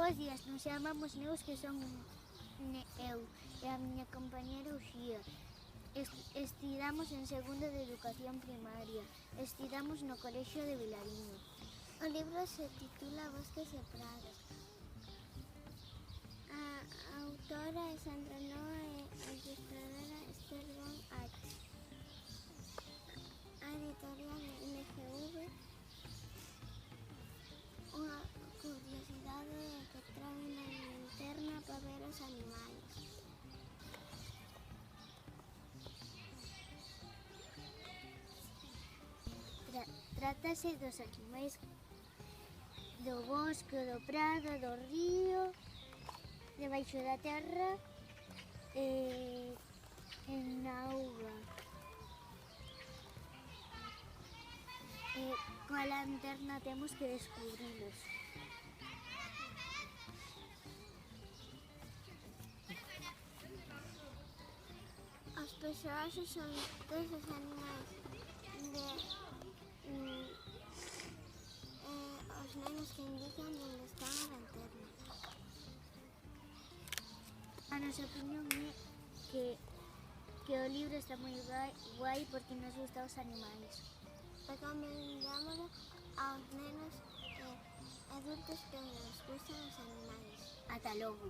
Bos días, nos chamamos Neus, que son eu e a miña compañera Uxía. Estudamos en segundo de educación primaria. Estudamos no colexio de Vilariño. O libro se titula Bosques e prados. A autora é Sandra Noa e a ilustradora Esther Von Arx. A editorial é LGV. Unha curiosidade é que trae unha linterna para ver os animais. Trátase dos animais do bosque, do prado, do río, debaixo da terra e na auga. Coa lanterna temos que descubrilos. Os personaxes son todos os animais os nenos que indican onde está a lanterna. A nosa opinión é que o libro está moi guai porque nos gustan os animais. Recomendámoslo aos nenos e adultos que nos gustan os animais. Ata logo.